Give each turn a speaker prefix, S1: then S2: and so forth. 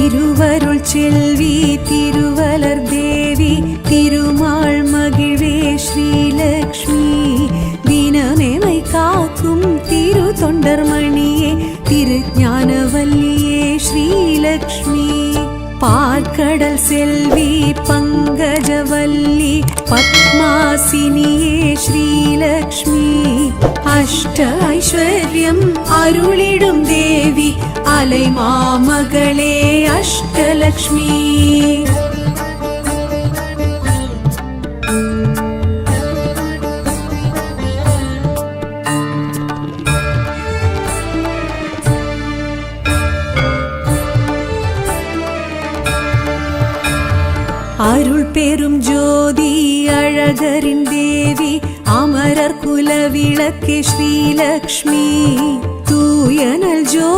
S1: திருவருள் செல்வி திருவலர் தேவி திருமால் மகிழ்வே ஸ்ரீலக்ஷ்மி தினமெமை காக்கும் திரு தொண்டர்மணியே திருஞானவல்லியே ஸ்ரீலக்ஷ்மி பார்க்கடல் செல்வி பங்கஜவல்லி பத்மாசினியே ஸ்ரீலக்ஷ்மி அஷ்ட ஐஸ்வர்யம் அருளிடும் தேவி அலை மாமகளே அஷ்டலக்ஷ்மி அருள் பெரும் ஜோதி அழகரின் தேவி அமரர் குல விளக்கே ஸ்ரீலக்ஷ்மி தூயனல் ஜோ